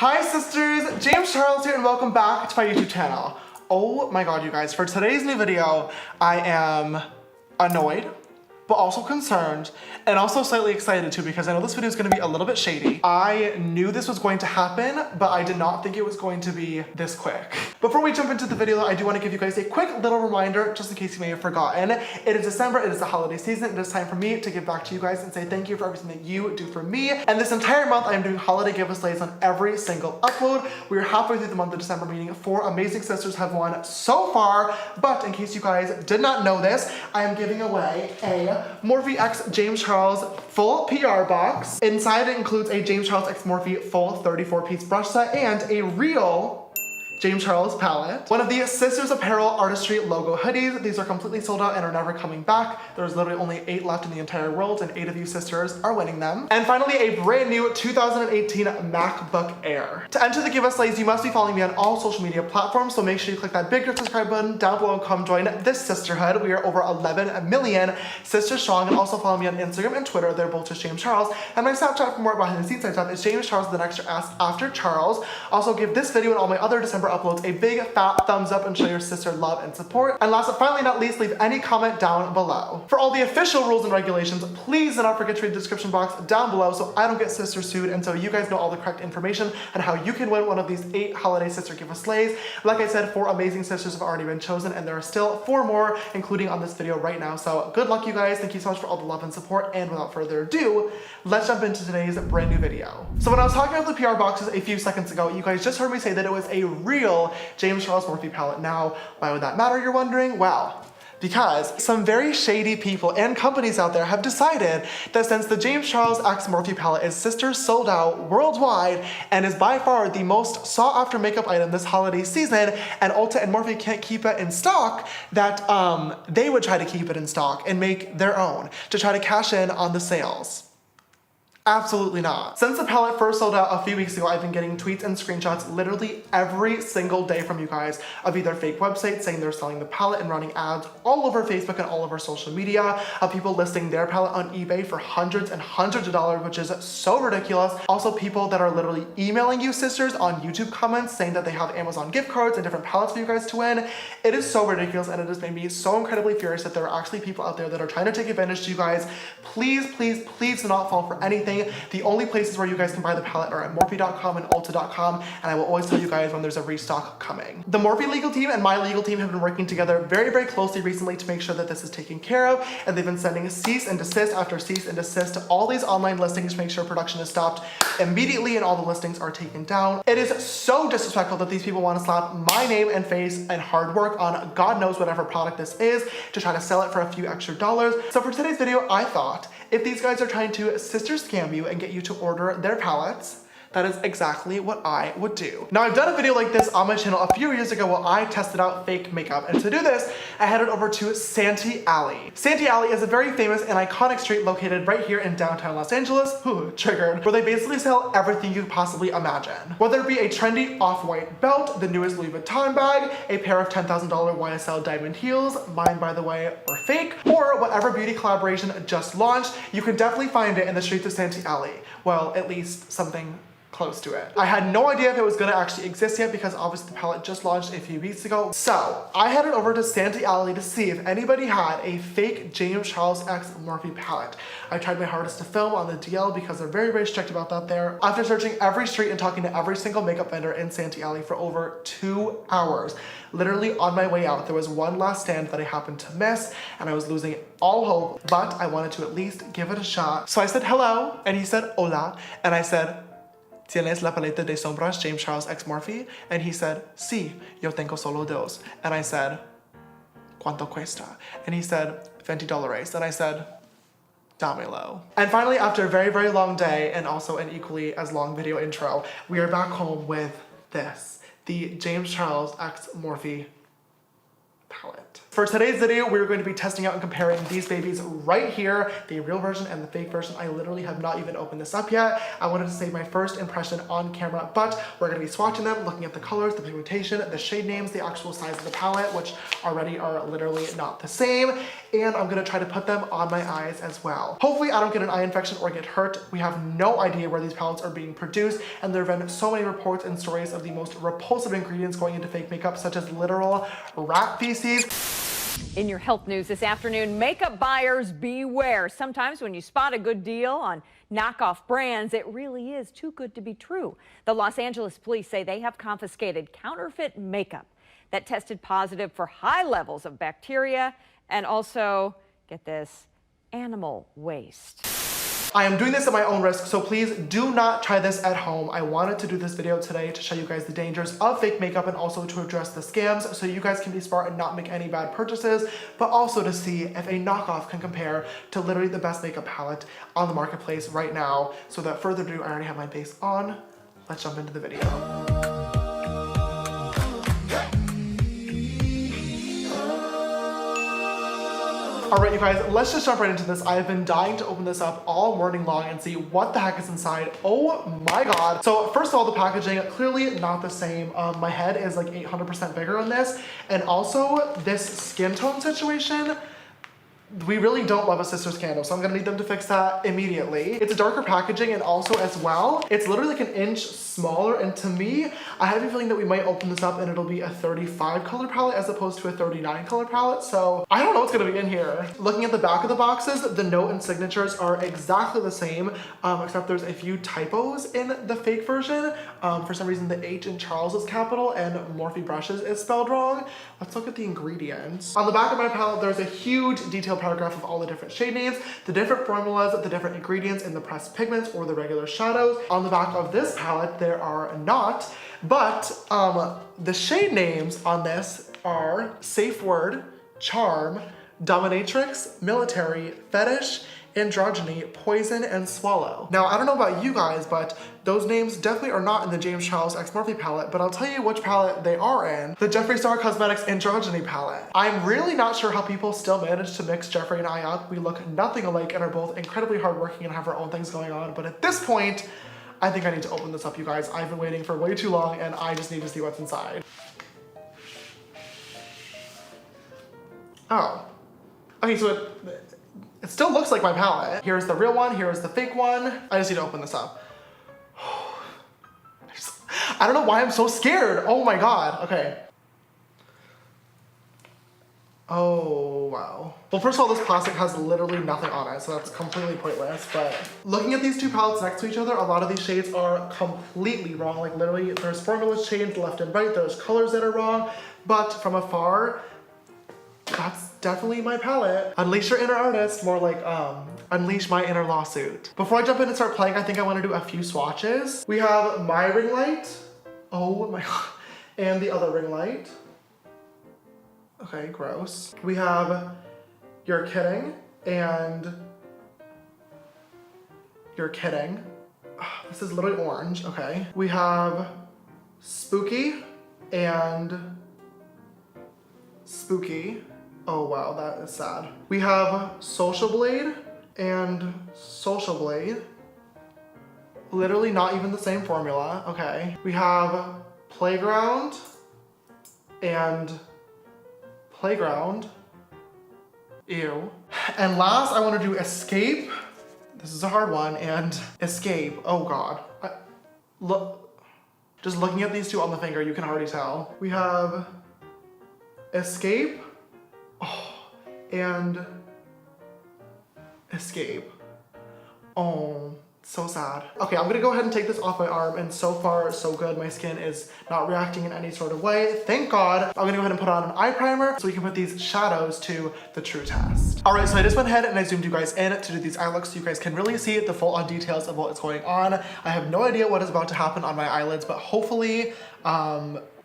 Hi sisters, James Charles here and welcome back to my YouTube channel. Oh my god, you guys, for today's new video, I am annoyed, but also concerned, and also slightly excited too because I know this video is going to be a little bit shady. I knew this was going to happen, but I did not think it was going to be this quick. Before we jump into the video, I do want to give you guys a quick little reminder, just in case you may have forgotten. It is December, it is the holiday season, it is time for me to give back to you guys and say thank you for everything that you do for me. And this entire month, I am doing holiday giveaways on every single upload. We are halfway through the month of December, meaning 4 amazing sisters have won so far. But in case you guys did not know this, I am giving away a Morphe X James Charles full PR box. Inside it includes a James Charles X Morphe full 34-piece brush set and a real James Charles palette. One of the Sisters Apparel Artistry logo hoodies. These are completely sold out and are never coming back. There's literally only 8 left in the entire world and 8 of you sisters are winning them. And finally, a brand new 2018 MacBook Air. To enter the giveaways, you must be following me on all social media platforms, so make sure you click that big subscribe button down below and come join this sisterhood. We are over 11 million sisters strong, and also follow me on Instagram and Twitter. They're both just James Charles. And my Snapchat for more behind the scenes stuff is James Charles with an extra S after Charles. Also give this video and all my other December uploads a big fat thumbs up and show your sister love and support. And last but finally not least, leave any comment down below. For all the official rules and regulations, please do not forget to read the description box down below so I don't get sister sued and so you guys know all the correct information on how you can win one of these 8 holiday sister giveaways. Like I said, 4 amazing sisters have already been chosen and there are still 4 more, including on this video right now. So good luck, you guys. Thank you so much for all the love and support. And without further ado, let's jump into today's brand new video. So when I was talking about the PR boxes a few seconds ago, you guys just heard me say that it was a real James Charles Morphe palette. Now, why would that matter, you're wondering? Well, because some very shady people and companies out there have decided that since the James Charles X Morphe palette is sisters sold out worldwide and is by far the most sought after makeup item this holiday season, and Ulta and Morphe can't keep it in stock, that they would try to keep it in stock and make their own to try to cash in on the sales. Absolutely not. Since the palette first sold out a few weeks ago, I've been getting tweets and screenshots literally every single day from you guys of either fake websites saying they're selling the palette and running ads all over Facebook and all over social media, of people listing their palette on eBay for hundreds and hundreds of dollars, which is so ridiculous. Also, people that are literally emailing you sisters on YouTube comments saying that they have Amazon gift cards and different palettes for you guys to win. It is so ridiculous and it has made me so incredibly furious that there are actually people out there that are trying to take advantage of you guys. Please, please, please do not fall for anything. The only places where you guys can buy the palette are at Morphe.com and Ulta.com, and I will always tell you guys when there's a restock coming. The Morphe legal team and my legal team have been working together very, very closely recently to make sure that this is taken care of, and they've been sending cease and desist after cease and desist to all these online listings to make sure production is stopped immediately and all the listings are taken down. It is so disrespectful that these people want to slap my name and face and hard work on God knows whatever product this is to try to sell it for a few extra dollars. So for today's video, I thought if these guys are trying to sister scam you and get you to order their palettes, that is exactly what I would do. Now, I've done a video like this on my channel a few years ago where I tested out fake makeup. And to do this, I headed over to Santee Alley. Santee Alley is a very famous and iconic street located right here in downtown Los Angeles, triggered, where they basically sell everything you could possibly imagine. Whether it be a trendy off-white belt, the newest Louis Vuitton bag, a pair of $10,000 YSL diamond heels, mine by the way are fake, or whatever beauty collaboration just launched, you can definitely find it in the streets of Santee Alley. Well, at least something close to it. I had no idea if it was gonna actually exist yet because obviously the palette just launched a few weeks ago. So I headed over to Santee Alley to see if anybody had a fake James Charles X Morphe palette. I tried my hardest to film on the DL because they're very, very strict about that there. After searching every street and talking to every single makeup vendor in Santee Alley for over 2 hours, literally on my way out, there was one last stand that I happened to miss and I was losing all hope, but I wanted to at least give it a shot. So I said hello and he said hola and I said, ¿Tienes la paleta de sombras James Charles X Morphe? And he said, sí, yo tengo solo dos. And I said, ¿Cuánto cuesta? And he said, $20. And I said, dámelo. And finally, after a very, very long day and also an equally as long video intro, we are back home with this, the James Charles X Morphe palette. For today's video, we're going to be testing out and comparing these babies right here, the real version and the fake version. I literally have not even opened this up yet. I wanted to save my first impression on camera, but we're going to be swatching them, looking at the colors, the pigmentation, the shade names, the actual size of the palette, which already are literally not the same, and I'm going to try to put them on my eyes as well. Hopefully I don't get an eye infection or get hurt. We have no idea where these palettes are being produced, and there have been so many reports and stories of the most repulsive ingredients going into fake makeup, such as literal rat feces. In your health news this afternoon, makeup buyers beware. Sometimes when you spot a good deal on knockoff brands, it really is too good to be true. The Los Angeles police say they have confiscated counterfeit makeup that tested positive for high levels of bacteria and also, get this, animal waste. I am doing this at my own risk, so please do not try this at home. I wanted to do this video today to show you guys the dangers of fake makeup and also to address the scams so you guys can be smart and not make any bad purchases, but also to see if a knockoff can compare to literally the best makeup palette on the marketplace right now. So without further ado, I already have my base on. Let's jump into the video. All right, you guys, let's just jump right into this. I have been dying to open this up all morning long and see what the heck is inside. Oh my God. So first of all, the packaging, clearly not the same. My head is like 800% bigger on this. And also this skin tone situation, we really don't love a sister scandal, so I'm gonna need them to fix that immediately. It's a darker packaging, and also as well, it's literally like an inch smaller, and to me, I have a feeling that we might open this up and it'll be a 35 color palette as opposed to a 39 color palette, so I don't know what's gonna be in here. Looking at the back of the boxes, the note and signatures are exactly the same, except there's a few typos in the fake version. For some reason, the H in Charles is capital and Morphe Brushes is spelled wrong. Let's look at the ingredients. On the back of my palette, there's a huge detailed paragraph of all the different shade names, the different formulas, the different ingredients in the pressed pigments or the regular shadows. On the back of this palette, there are not, but the shade names on this are Safe Word, Charm, Dominatrix, Military, Fetish, Androgyny, Poison, and Swallow. Now, I don't know about you guys, but those names definitely are not in the James Charles X Morphe palette, but I'll tell you which palette they are in. The Jeffree Star Cosmetics Androgyny palette. I'm really not sure how people still manage to mix Jeffree and I up. We look nothing alike and are both incredibly hardworking and have our own things going on, but at this point, I think I need to open this up, you guys. I've been waiting for way too long and I just need to see what's inside. Oh. Okay, so it still looks like my palette. Here's the real one, here's the fake one. I just need to open this up. I don't know why I'm so scared. Oh my God, okay. Oh, wow. Well, first of all, this plastic has literally nothing on it, so that's completely pointless, but looking at these two palettes next to each other, a lot of these shades are completely wrong. Like literally, there's formulas changed left and right, there's colors that are wrong, but from afar, that's definitely my palette. Unleash your inner artist, more like unleash my inner lawsuit. Before I jump in and start playing, I think I want to do a few swatches. We have my ring light. Oh my God. And the other ring light. Okay, gross. We have You're Kidding and You're Kidding. This is literally orange, okay. We have Spooky and Spooky. Oh wow, that is sad. We have Social Blade and Social Blade. Literally not even the same formula, okay. We have Playground and Playground. Ew. And last, I want to do Escape. This is a hard one, and Escape. Oh God. Look, just looking at these two on the finger, you can already tell. We have Escape. Oh, and Escape. Oh, so sad. Okay, I'm gonna go ahead and take this off my arm, and so far, so good. My skin is not reacting in any sort of way. Thank God. I'm gonna go ahead and put on an eye primer so we can put these shadows to the true test. All right, so I just went ahead and I zoomed you guys in to do these eye looks so you guys can really see the full on details of what is going on. I have no idea what is about to happen on my eyelids, but hopefully,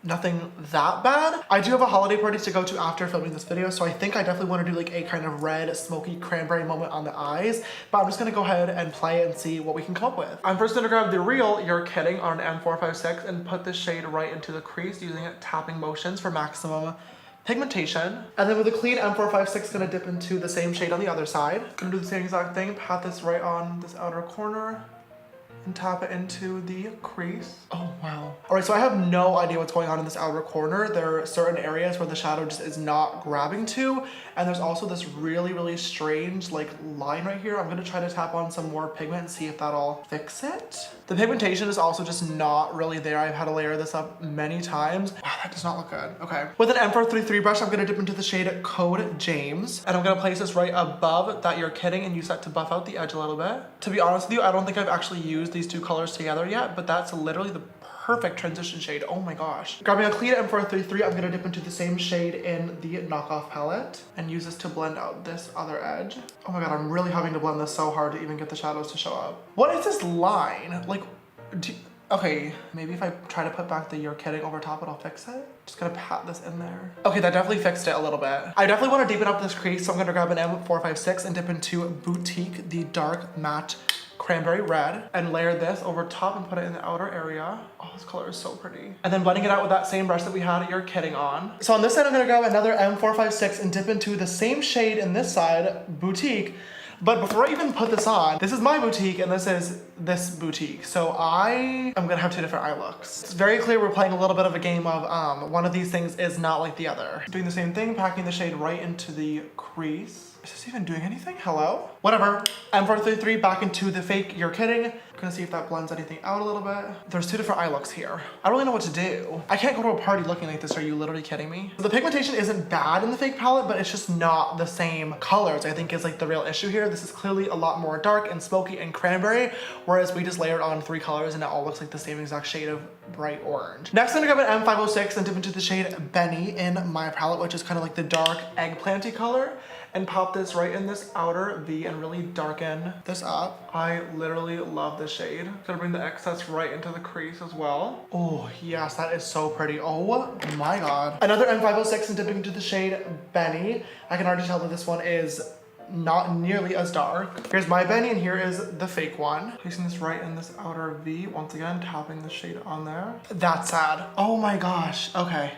nothing that bad. I do have a holiday party to go to after filming this video, so I think I definitely want to do like a kind of red, smoky cranberry moment on the eyes, but I'm just gonna go ahead and play and see what we can come up with. I'm first gonna grab the real You're Kidding on an M456 and put this shade right into the crease using tapping motions for maximum pigmentation. And then with a clean M456, gonna dip into the same shade on the other side. Gonna do the same exact thing, pat this right on this outer corner and tap it into the crease. Oh, wow. All right, so I have no idea what's going on in this outer corner. There are certain areas where the shadow just is not grabbing to, and there's also this really, really strange like line right here. I'm gonna try to tap on some more pigment and see if that'll fix it. The pigmentation is also just not really there. I've had to layer this up many times. Wow, that does not look good. Okay. With an M433 brush, I'm gonna dip into the shade Code James, and I'm gonna place this right above That You're Kidding and use that to buff out the edge a little bit. To be honest with you, I don't think I've actually used these two colors together yet, but that's literally the perfect transition shade. Oh my gosh. Grabbing a clean M433, I'm gonna dip into the same shade in the Knockoff palette and use this to blend out this other edge. Oh my god, I'm really having to blend this so hard to even get the shadows to show up. What is this line? Like, okay, maybe if I try to put back the You're Kidding over top, it'll fix it. Just gonna pat this in there. Okay, that definitely fixed it a little bit. I definitely wanna deepen up this crease, so I'm gonna grab an M456 and dip into Boutique, the dark matte cranberry red, and layer this over top and put it in the outer area. Oh, this color is so pretty. And then blending it out with that same brush that we had You're Kidding on. So on this side, I'm gonna grab another M456 and dip into the same shade in this side, Boutique. But before I even put this on, this is my boutique and this is this boutique. So I am gonna have two different eye looks. It's very clear we're playing a little bit of a game of one of these things is not like the other. Doing the same thing, packing the shade right into the crease. Is this even doing anything? Hello? Whatever. M433 back into the fake You're Kidding. Gonna see if that blends anything out a little bit. There's two different eye looks here. I don't really know what to do. I can't go to a party looking like this. Are you literally kidding me? The pigmentation isn't bad in the fake palette, but it's just not the same colors, I think is like the real issue here. This is clearly a lot more dark and smoky and cranberry, whereas we just layered on 3 colors and it all looks like the same exact shade of bright orange. Next, I'm gonna grab an M506 and dip into the shade Benny in my palette, which is kind of like the dark eggplanty color, and pop this right in this outer V and really darken this up. I literally love this shade. Gonna bring the excess right into the crease as well. Oh yes, that is so pretty. Oh my god. Another M506 and dipping into the shade Benny. I can already tell that this one is not nearly as dark. Here's my Benny and here is the fake one. Placing this right in this outer V. Once again, tapping the shade on there. That's sad. Oh my gosh. Okay.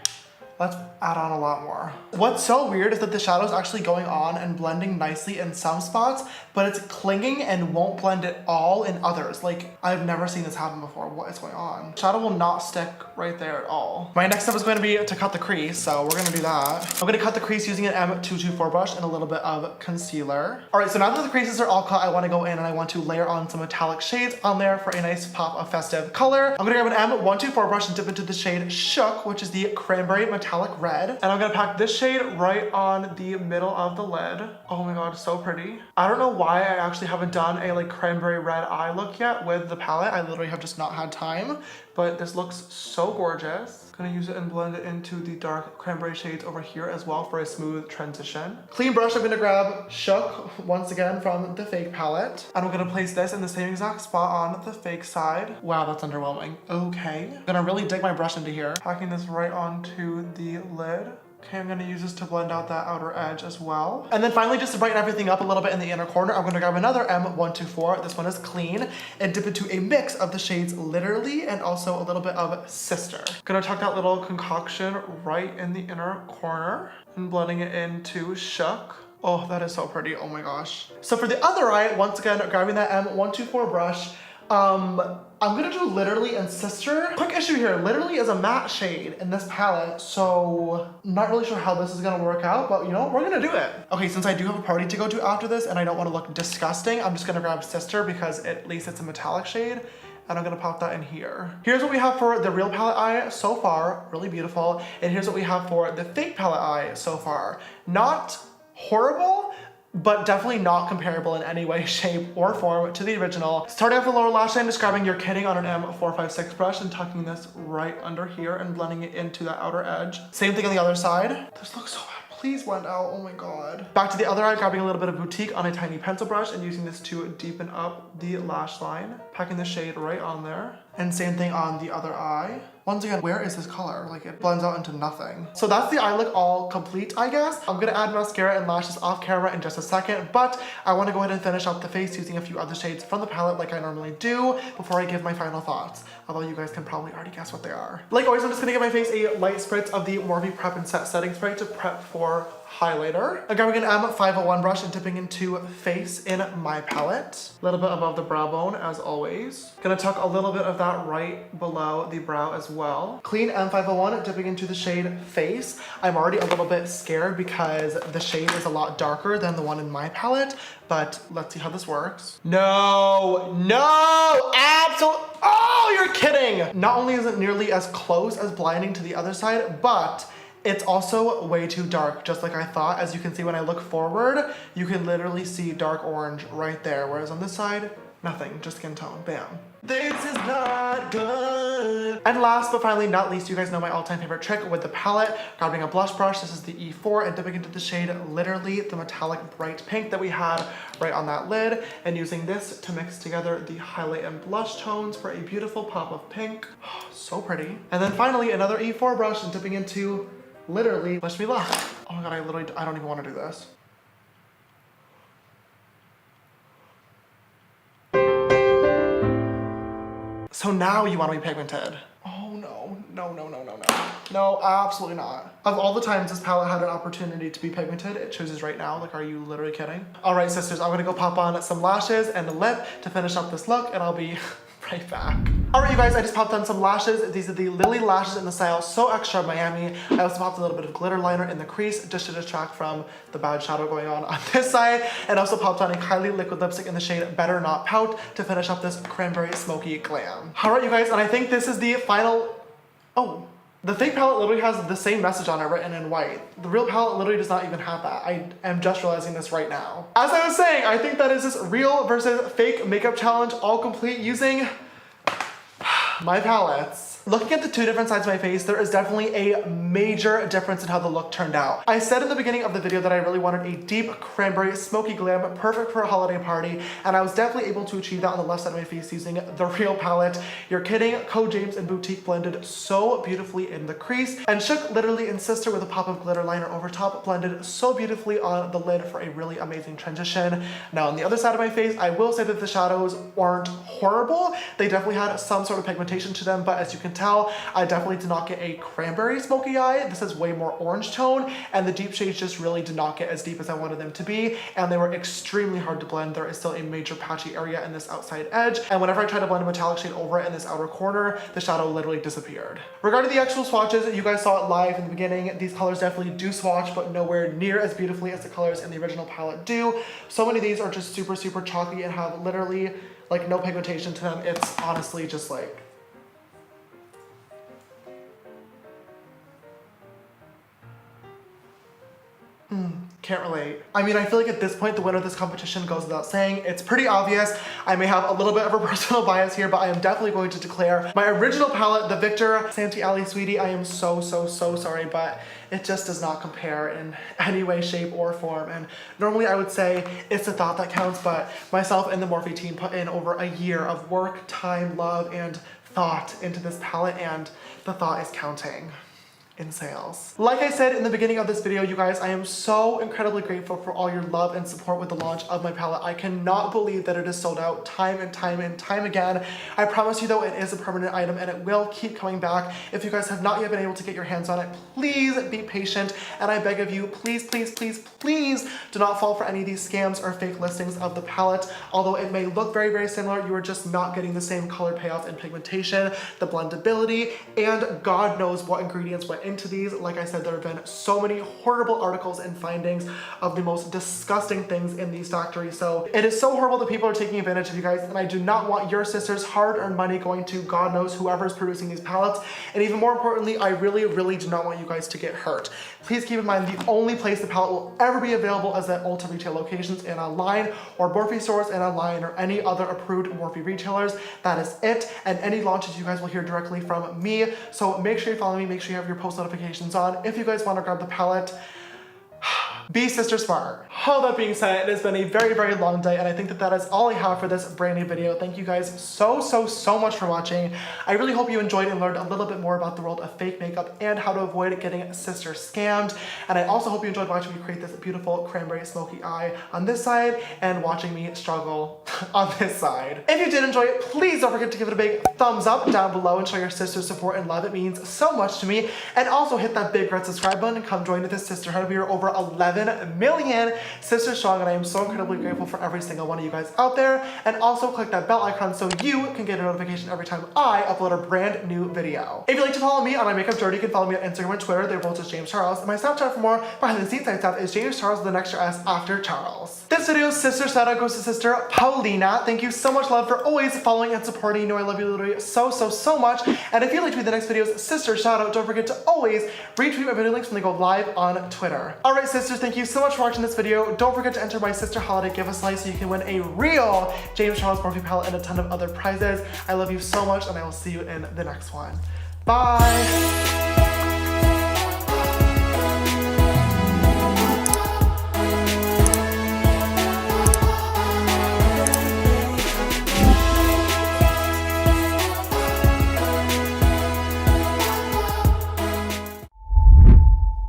Let's add on a lot more. What's so weird is that the shadow is actually going on and blending nicely in some spots, but it's clinging and won't blend at all in others. Like, I've never seen this happen before. What is going on? Shadow will not stick right there at all. My next step is going to be to cut the crease, so we're gonna do that. I'm gonna cut the crease using an M224 brush and a little bit of concealer. All right, so now that the creases are all cut, I wanna go in and I want to layer on some metallic shades on there for a nice pop of festive color. I'm gonna grab an M124 brush and dip into the shade Shook, which is the cranberry metallic red. And I'm gonna pack this shade right on the middle of the lid. Oh my god, so pretty. I don't know why I actually haven't done a like cranberry red eye look yet with the palette. I literally have just not had time, but this looks so gorgeous. Gonna use it and blend it into the dark cranberry shades over here as well for a smooth transition. Clean brush, I'm gonna grab Shook once again from the fake palette. And I'm gonna place this in the same exact spot on the fake side. Wow, that's underwhelming. Okay. I'm gonna really dig my brush into here. Packing this right onto the lid. Okay, I'm gonna use this to blend out that outer edge as well. And then finally, just to brighten everything up a little bit in the inner corner, I'm gonna grab another M124. This one is clean, and dip into a mix of the shades Literally and also a little bit of Sister. Gonna tuck that little concoction right in the inner corner and blending it into Shook. Oh, that is so pretty, oh my gosh. So for the other eye, once again, grabbing that M124 brush, I'm gonna do Literally and Sister. Quick issue here, Literally is a matte shade in this palette, so not really sure how this is gonna work out, but you know, we're gonna do it. Okay, since I do have a party to go to after this and I don't wanna look disgusting, I'm just gonna grab Sister because at least it's a metallic shade, and I'm gonna pop that in here. Here's what we have for the real palette eye so far, really beautiful, and here's what we have for the fake palette eye so far. Not horrible, but definitely not comparable in any way, shape, or form to the original. Starting off the lower lash line, just grabbing You're Kidding on an M456 brush and tucking this right under here and blending it into that outer edge. Same thing on the other side. This looks so bad. Please blend out, oh my god. Back to the other eye, grabbing a little bit of Boutique on a tiny pencil brush and using this to deepen up the lash line. Packing the shade right on there. And same thing on the other eye. Once again, where is this color? Like it blends out into nothing. So that's the eye look all complete, I guess. I'm gonna add mascara and lashes off camera in just a second, but I wanna go ahead and finish up the face using a few other shades from the palette like I normally do before I give my final thoughts. Although you guys can probably already guess what they are. Like always, I'm just gonna give my face a light spritz of the Morphe Prep and Set Setting Spray to prep for highlighter. I'm grabbing an M501 brush and dipping into face in my palette. A little bit above the brow bone as always. Gonna tuck a little bit of that right below the brow as well. Clean M501, dipping into the shade Face. I'm already a little bit scared because the shade is a lot darker than the one in my palette, but let's see how this works. No, absolutely. Oh, you're kidding. Not only is it nearly as close as blinding to the other side, but it's also way too dark, just like I thought. As you can see when I look forward, you can literally see dark orange right there, whereas on this side, nothing, just skin tone, bam. This is not good. And last but finally not least, you guys know my all-time favorite trick with the palette, grabbing a blush brush, this is the E4, and dipping into the shade, literally the metallic bright pink that we had right on that lid, and using this to mix together the highlight and blush tones for a beautiful pop of pink. Oh, so pretty. And then finally, another E4 brush and dipping into literally, wish me luck. Oh my god, I don't even want to do this. So now you want to be pigmented. Oh no. No, absolutely not. Of all the times this palette had an opportunity to be pigmented, it chooses right now. Like, are you literally kidding? All right, sisters, I'm gonna go pop on some lashes and a lip to finish up this look, and I'll be right back. All right, you guys, I just popped on some lashes. These are the Lily lashes in the style So Extra Miami. I also popped a little bit of glitter liner in the crease just to distract from the bad shadow going on this side, and also popped on a Kylie liquid lipstick in the shade Better Not Pout to finish up this cranberry smoky glam. All right, you guys, and I think this is the final, oh, the fake palette literally has the same message on it written in white. The real palette literally does not even have that. I am just realizing this right now. As I was saying, I think that is this real versus fake makeup challenge all complete using my palettes. Looking at the two different sides of my face, there is definitely a major difference in how the look turned out. I said in the beginning of the video that I really wanted a deep cranberry smoky glam, perfect for a holiday party, and I was definitely able to achieve that on the left side of my face using the real palette. You're kidding, Code James and Boutique blended so beautifully in the crease, and Shook literally and Sister with a pop of glitter liner over top blended so beautifully on the lid for a really amazing transition. Now on the other side of my face, I will say that the shadows aren't horrible. They definitely had some sort of pigmentation to them, but as you can tell, I definitely did not get a cranberry smoky eye. This is way more orange tone, and the deep shades just really did not get as deep as I wanted them to be, and they were extremely hard to blend. There is still a major patchy area in this outside edge, and whenever I tried to blend a metallic shade over it in this outer corner, the shadow literally disappeared. Regarding the actual swatches, you guys saw it live in the beginning. These colors definitely do swatch, but nowhere near as beautifully as the colors in the original palette do. So many of these are just super, super chalky and have literally like no pigmentation to them. It's honestly just like, can't relate. I mean, I feel like at this point, the winner of this competition goes without saying. It's pretty obvious. I may have a little bit of a personal bias here, but I am definitely going to declare my original palette, the Victor Santee Ali Sweetie. I am so sorry, but it just does not compare in any way, shape, or form. And normally I would say it's the thought that counts, but myself and the Morphe team put in over a year of work, time, love, and thought into this palette, and the thought is counting in sales. Like I said in the beginning of this video, you guys, I am so incredibly grateful for all your love and support with the launch of my palette. I cannot believe that it is sold out time and time again. I promise you though, it is a permanent item and it will keep coming back. If you guys have not yet been able to get your hands on it, please be patient, and I beg of you, please do not fall for any of these scams or fake listings of the palette. Although it may look very similar, you are just not getting the same color payoff and pigmentation, the blendability, and God knows what ingredients went into these. Like I said, there have been so many horrible articles and findings of the most disgusting things in these factories. So it is so horrible that people are taking advantage of you guys, and I do not want your sister's hard-earned money going to God knows whoever's producing these palettes. And even more importantly, I really do not want you guys to get hurt. Please keep in mind the only place the palette will ever be available is at Ulta retail locations and online, or Morphe stores and online, or any other approved Morphe retailers. That is it. And any launches you guys will hear directly from me. So make sure you follow me, make sure you have your post notifications on if you guys want to grab the palette. Be sister smart. All that being said, it has been a very, very long day, and I think that is all I have for this brand new video. Thank you guys so much for watching. I really hope you enjoyed and learned a little bit more about the world of fake makeup and how to avoid getting sister scammed. And I also hope you enjoyed watching me create this beautiful cranberry smoky eye on this side and watching me struggle on this side. If you did enjoy it, please don't forget to give it a big thumbs up down below and show your sister's support and love. It means so much to me. And also hit that big red subscribe button and come join this sisterhood. We are over 11 million sisters strong, and I am so incredibly grateful for every single one of you guys out there. And also click that bell icon so you can get a notification every time I upload a brand new video. If you'd like to follow me on my makeup journey, you can follow me on Instagram and Twitter. They're both just James Charles. And my Snapchat for more behind the scenes stuff is James Charles with an extra S after Charles. This video's sister shout out goes to sister Paulina. Thank you so much, love, for always following and supporting. You know I love you literally so much. And if you'd like to be the next video's sister shout out, don't forget to always retweet my video links when they go live on Twitter. Alright sisters, thank you so much for watching this video. Don't forget to enter my sister holiday give a slice so you can win a real James Charles Morphe palette and a ton of other prizes. I love you so much, and I will see you in the next one. Bye!